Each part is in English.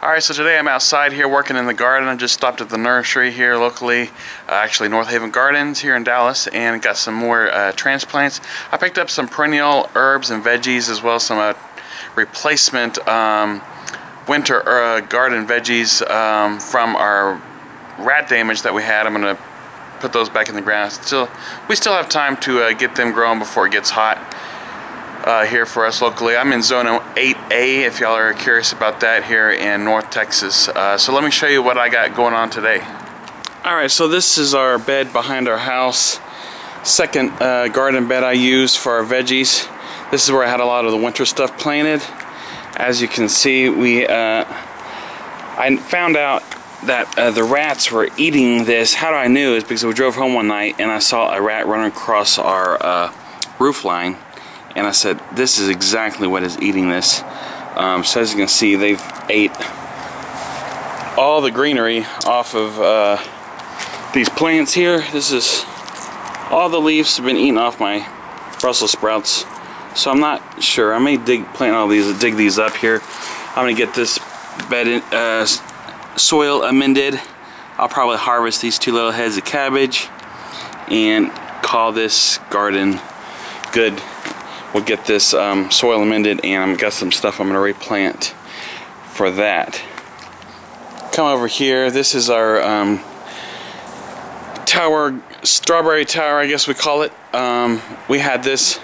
Alright, so today I'm outside here working in the garden. I just stopped at the nursery here locally, actually North Haven Gardens here in Dallas, and got some more transplants. I picked up some perennial herbs and veggies, as well as some replacement winter garden veggies from our rat damage that we had. I'm going to put those back in the ground. We still have time to get them growing before it gets hot. Here for us locally. I'm in zone 8A if y'all are curious about that, here in North Texas. So let me show you what I got going on today. Alright, so this is our bed behind our house. Second garden bed I used for our veggies. This is where I had a lot of the winter stuff planted. As you can see, I found out that the rats were eating this. How do I know? Is because we drove home one night and I saw a rat run across our roof line. And I said, this is exactly what is eating this. So as you can see, they've ate all the greenery off of these plants here. This is all the leaves have been eaten off my Brussels sprouts. So I'm not sure. I may dig these up here. I'm gonna get this bed in, soil amended. I'll probably harvest these 2 little heads of cabbage and call this garden good. We'll get this soil amended, and I've got some stuff I'm going to replant for that. Come over here. This is our tower, strawberry tower, I guess we call it. We had this.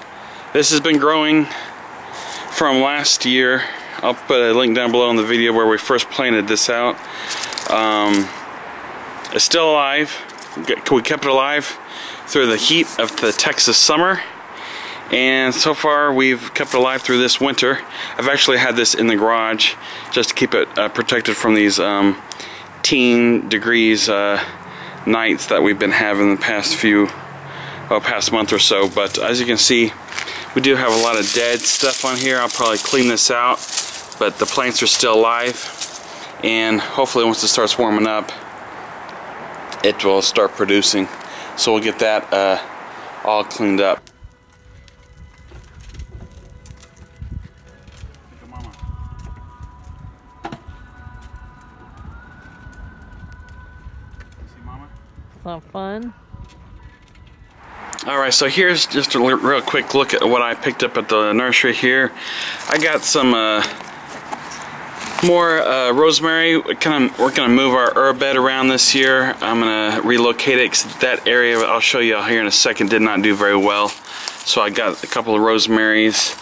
This has been growing from last year. I'll put a link down below in the video where we first planted this out. It's still alive. We kept it alive through the heat of the Texas summer. And so far we've kept it alive through this winter. I've actually had this in the garage just to keep it protected from these teen degrees nights that we've been having the past month or so. But as you can see, we do have a lot of dead stuff on here. I'll probably clean this out, but the plants are still alive, and hopefully once it starts warming up it will start producing. So we'll get that all cleaned up. Not fun. Alright, so here's just a real quick look at what I picked up at the nursery here. I got some more rosemary. We're gonna move our herb bed around this year. I'm gonna relocate it because that area, I'll show you here in a second, did not do very well. So I got a couple of rosemaries.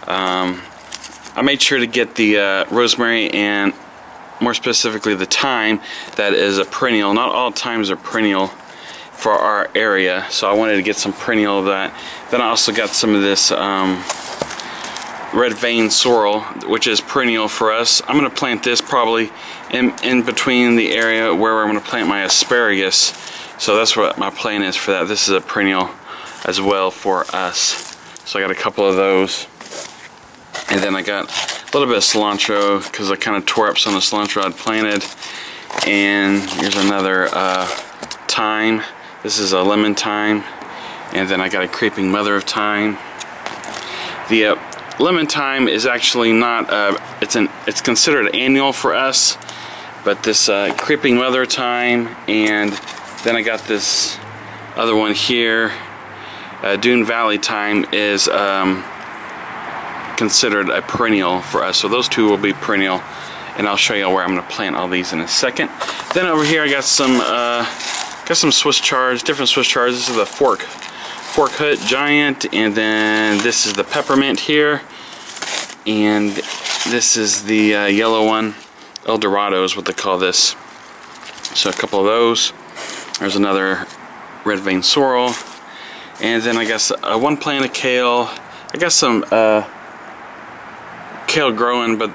I made sure to get the rosemary, and more specifically the thyme that is a perennial. Not all thymes are perennial for our area, so I wanted to get some perennial of that. Then I also got some of this red vein sorrel, which is perennial for us. I'm going to plant this probably in between the area where I'm going to plant my asparagus. So that's what my plan is for that. This is a perennial as well for us. So I got a couple of those. And then I got a little bit of cilantro because I kind of tore up some of the cilantro I'd planted. And here's another thyme. This is a lemon thyme. And then I got a creeping mother of thyme. The lemon thyme is actually not, it's considered annual for us. But this creeping mother thyme, and then I got this other one here. Dune Valley thyme is considered a perennial for us, so those two will be perennial, and I'll show you where I'm going to plant all these in a second. Then over here I got some Swiss chards, different Swiss chards. This is the fork hood giant, and then this is the peppermint here, and this is the yellow one. El Dorado is what they call this. So a couple of those. There's another red vein sorrel, and then I guess one plant of kale. I got some kale growing, but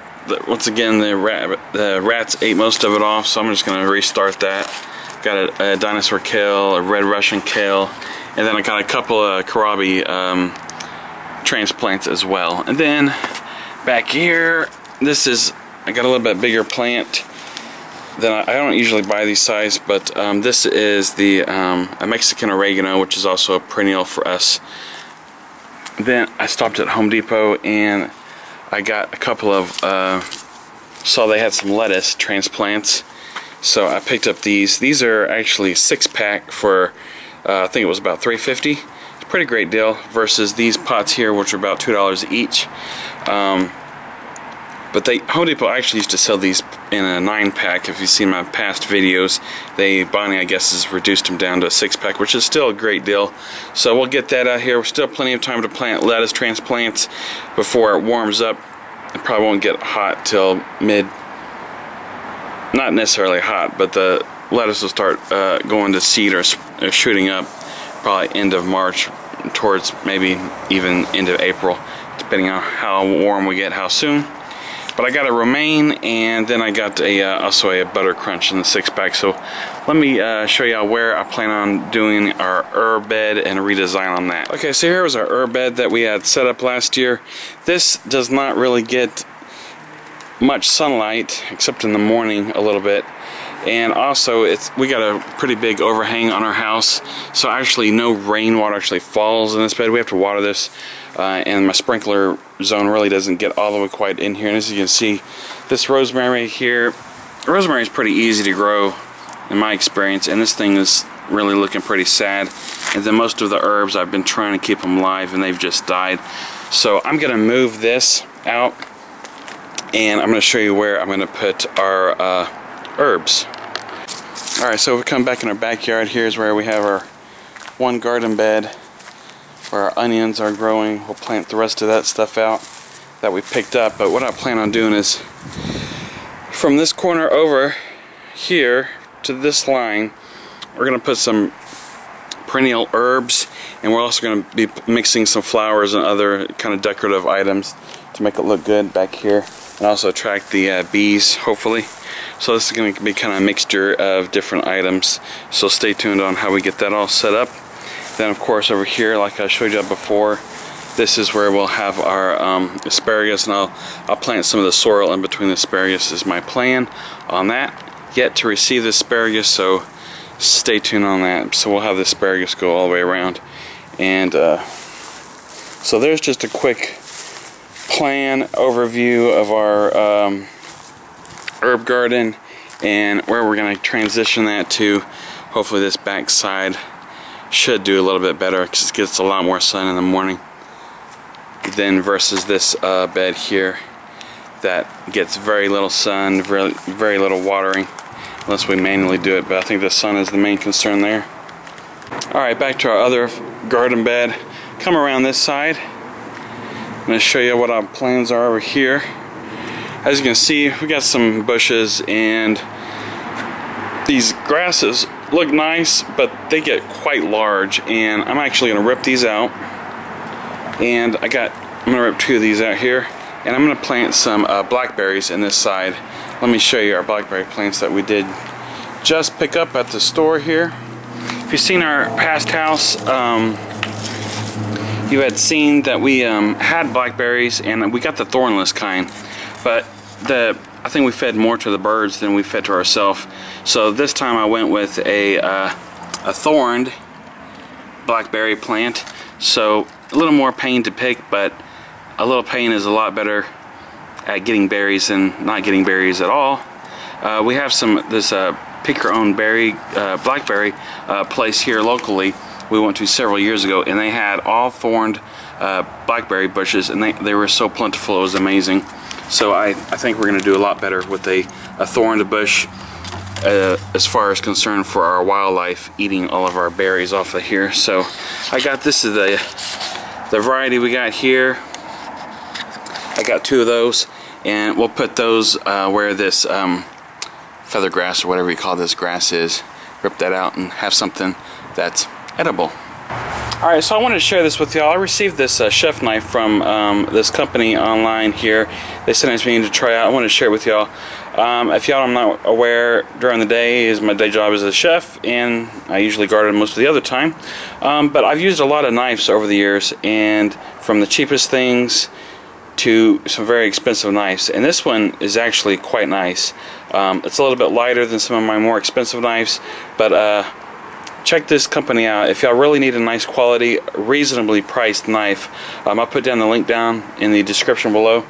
once again the rats ate most of it off, so I'm just going to restart that. Got a dinosaur kale, a red Russian kale, and then I got a couple of kohlrabi transplants as well. And then back here, I got a little bit bigger plant than I don't usually buy these size, but this is the a Mexican oregano, which is also a perennial for us. Then I stopped at Home Depot and I got a couple of saw they had some lettuce transplants, so I picked up these. These are actually 6-pack for I think it was about $3.50. It's a pretty great deal versus these pots here, which are about $2 each. But Home Depot actually used to sell these in a 9-pack. If you've seen my past videos, Bonnie, I guess, has reduced them down to a 6-pack, which is still a great deal. So we'll get that out here. We're still plenty of time to plant lettuce transplants before it warms up. It probably won't get hot till not necessarily hot, but the lettuce will start going to seed or shooting up probably end of March towards maybe even end of April, depending on how warm we get, how soon. But I got a romaine, and then I got also a butter crunch in the 6-pack. So let me show y'all where I plan on doing our herb bed and a redesign on that. Okay, so here was our herb bed that we had set up last year. This does not really get much sunlight except in the morning a little bit, and also we got a pretty big overhang on our house, so actually no rainwater actually falls in this bed. We have to water this, and my sprinkler zone really doesn't get all the way quite in here. And as you can see, this rosemary here, rosemary is pretty easy to grow in my experience, and this thing is really looking pretty sad. And then most of the herbs, I've been trying to keep them alive and they've just died. So I'm gonna move this out, and I'm gonna show you where I'm gonna put our herbs. Alright, so if we come back in our backyard, here's where we have our one garden bed where our onions are growing. We'll plant the rest of that stuff out that we picked up. But what I plan on doing is from this corner over here to this line, we're going to put some perennial herbs, and we're also going to be mixing some flowers and other kind of decorative items to make it look good back here, and also attract the bees, hopefully. So this is going to be kind of a mixture of different items, so stay tuned on how we get that all set up. Then of course over here, like I showed you before, this is where we'll have our asparagus, and I'll plant some of the soil in between the asparagus is my plan on that. Yet to receive the asparagus, so stay tuned on that. So we'll have the asparagus go all the way around. And so there's just a quick plan overview of our herb garden and where we're going to transition that to. Hopefully this back side should do a little bit better because it gets a lot more sun in the morning than versus this bed here that gets very little sun, very little watering unless we manually do it. But I think the sun is the main concern there. Alright, back to our other garden bed. Come around this side. I'm going to show you what our plans are over here. As you can see, we got some bushes, and these grasses look nice, but they get quite large, and I'm actually going to rip these out. And I'm going to rip 2 of these out here, and I'm going to plant some blackberries in this side. Let me show you our blackberry plants that we did just pick up at the store here. If you've seen our past house, you had seen that we had blackberries, and we got the thornless kind, but I think we fed more to the birds than we fed to ourselves. So this time I went with a thorned blackberry plant. So a little more pain to pick, but a little pain is a lot better at getting berries than not getting berries at all. We have this pick your own berry blackberry place here locally we went to several years ago, and they had all thorned blackberry bushes, and they were so plentiful, it was amazing. So I think we're going to do a lot better with a thorned bush as far as concerned for our wildlife eating all of our berries off of here. So I got, this is the variety we got here. I got 2 of those, and we'll put those where this feather grass or whatever you call this grass is. Rip that out and have something that's edible. Alright, so I wanted to share this with y'all. I received this chef knife from this company online here. They sent it to me to try out. I wanted to share it with y'all. If y'all are not aware, during the day is my day job as a chef, and I usually garden most of the other time. But I've used a lot of knives over the years, and from the cheapest things to some very expensive knives, and this one is actually quite nice. It's a little bit lighter than some of my more expensive knives, but check this company out. If y'all really need a nice quality, reasonably priced knife, I'll put down the link down in the description below.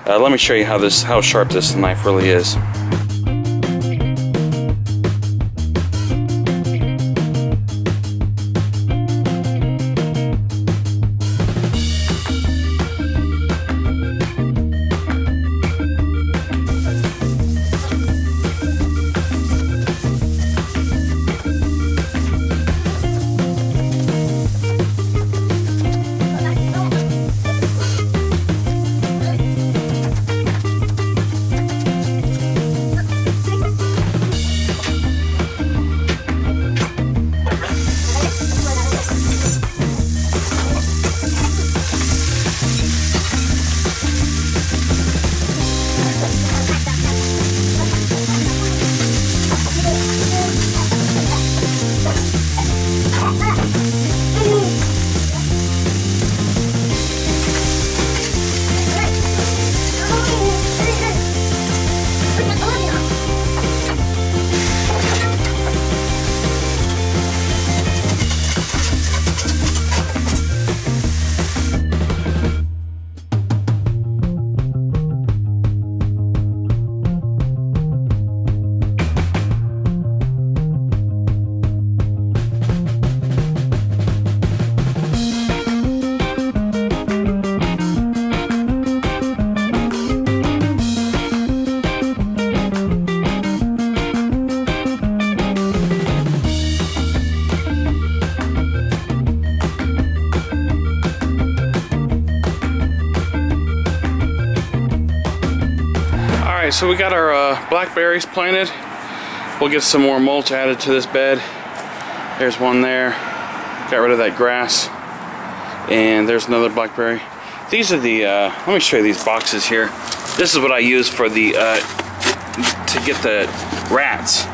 Let me show you how sharp this knife really is. So we got our blackberries planted. We'll get some more mulch added to this bed. There's one there. Got rid of that grass. And there's another blackberry. These are the, let me show you these boxes here. This is what I use for the, to get the rats.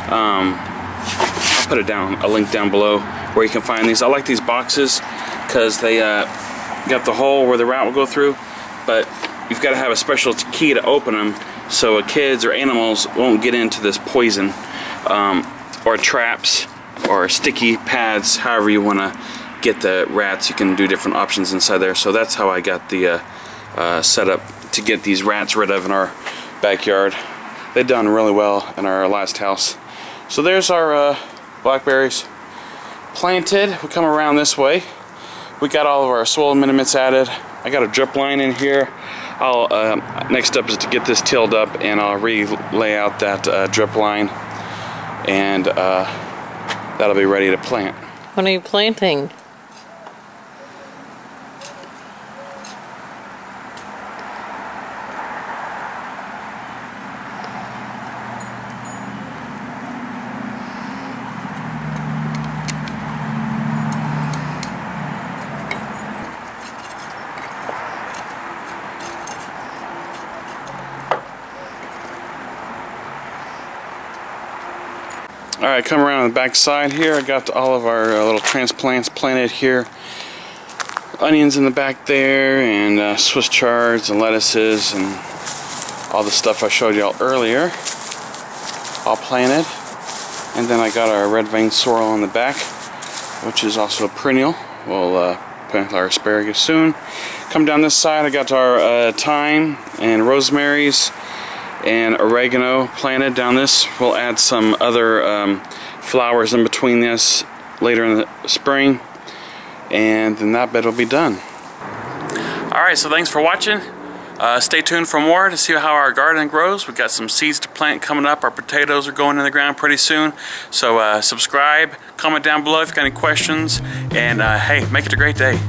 I'll put it down, a link down below where you can find these. I like these boxes because they got the hole where the rat will go through, but you've got to have a special key to open them so kids or animals won't get into this poison, or traps or sticky pads. However you want to get the rats, you can do different options inside there. So that's how I got the setup to get these rats rid of in our backyard. They've done really well in our last house. So there's our blackberries planted. We come around this way. We got all of our soil amendments added. I got a drip line in here. I'll next up is to get this tilled up, and I'll re-lay out that drip line, and that'll be ready to plant. What are you planting? Alright, come around on the back side here. I got all of our little transplants planted here. Onions in the back there, and Swiss chards and lettuces and all the stuff I showed y'all earlier. All planted. And then I got our red vein sorrel in the back, which is also a perennial. We'll plant our asparagus soon. Come down this side, I got our thyme and rosemaries and oregano planted down this. We'll add some other flowers in between this later in the spring, and then that bed will be done. Alright, so thanks for watching. Stay tuned for more to see how our garden grows. We've got some seeds to plant coming up. Our potatoes are going in the ground pretty soon. So subscribe, comment down below if you've got any questions, and hey, make it a great day.